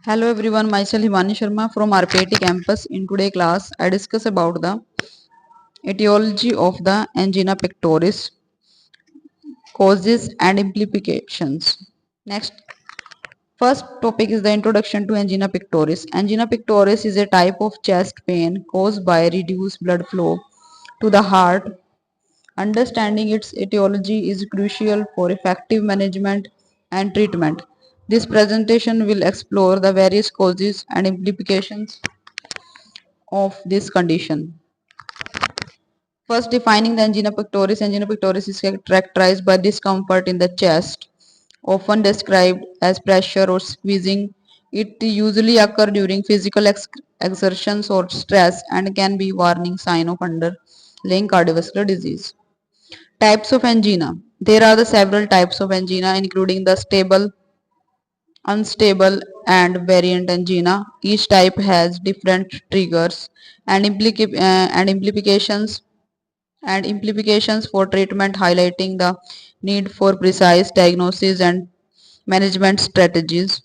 Hello everyone, myself Himani Sharma from RPIT campus. In today's class, I discuss about the etiology of the angina pectoris, causes and implications. Next, first topic is the introduction to angina pectoris. Angina pectoris is a type of chest pain caused by reduced blood flow to the heart. Understanding its etiology is crucial for effective management and treatment. This presentation will explore the various causes and implications of this condition. First, defining the angina pectoris. Angina pectoris is characterized by discomfort in the chest, often described as pressure or squeezing. It usually occurs during physical exertions or stress and can be warning sign of underlying cardiovascular disease. Types of angina. There are the several types of angina, including the stable, unstable, and variant angina. Each type has different triggers and implications for treatment, highlighting the need for precise diagnosis and management strategies.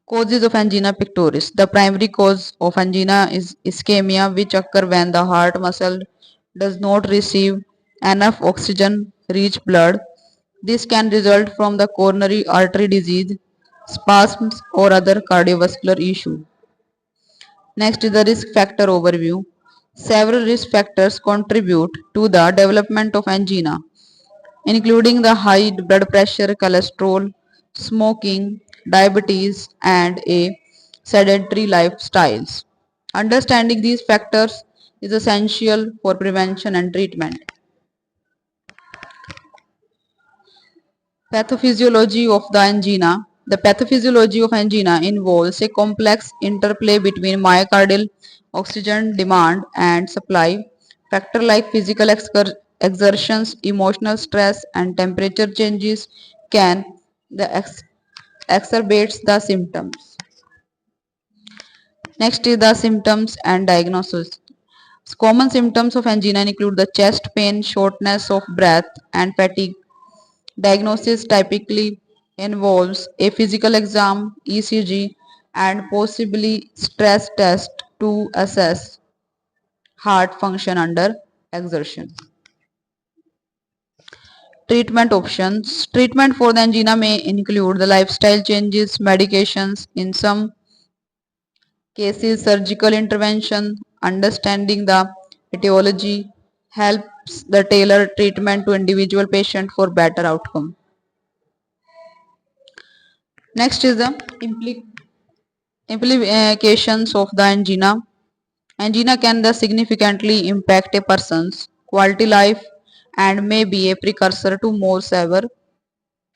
Causes of angina pectoris. The primary cause of angina is ischemia, which occurs when the heart muscle does not receive enough oxygen rich blood. This can result from the coronary artery disease, spasms, or other cardiovascular issue. Next is the risk factor overview. Several risk factors contribute to the development of angina, including the high blood pressure, cholesterol, smoking, diabetes, and a sedentary lifestyles. Understanding these factors is essential for prevention and treatment. Pathophysiology of the angina. The pathophysiology of angina involves a complex interplay between myocardial oxygen demand and supply. Factors like physical exertions, emotional stress, and temperature changes can exacerbate the symptoms. Next is the symptoms and diagnosis. Common symptoms of angina include the chest pain, shortness of breath, and fatigue. Diagnosis typically involves a physical exam, ECG, and possibly stress test to assess heart function under exertion. Treatment options. Treatment for the angina may include the lifestyle changes, medications, in some cases surgical intervention. Understanding the etiology helps the tailor treatment to individual patient for better outcome. Next is the implications of the angina. Angina can thus significantly impact a person's quality life and may be a precursor to more severe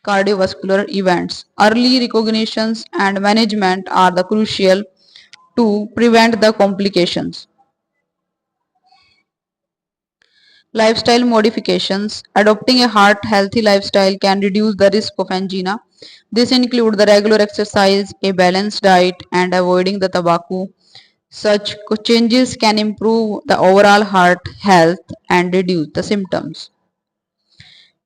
cardiovascular events. Early recognitions and management are the crucial to prevent the complications. Lifestyle modifications. Adopting a heart healthy lifestyle can reduce the risk of angina. This includes the regular exercise, a balanced diet, and avoiding the tobacco. Such changes can improve the overall heart health and reduce the symptoms.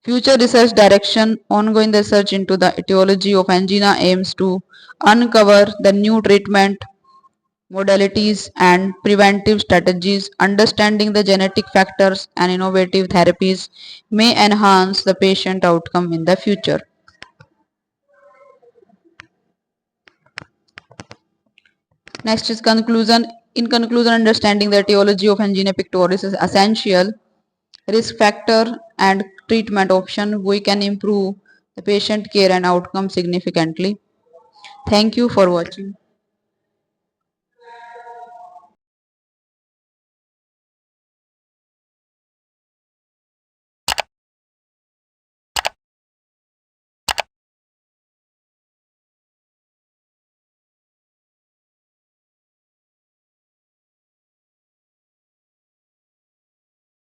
Future research direction. Ongoing research into the etiology of angina aims to uncover the new treatment modalities and preventive strategies. Understanding the genetic factors and innovative therapies may enhance the patient outcome in the future. Next is conclusion. In conclusion, understanding the etiology of angina pectoris is essential. Risk factor and treatment option, we can improve the patient care and outcome significantly. Thank you for watching.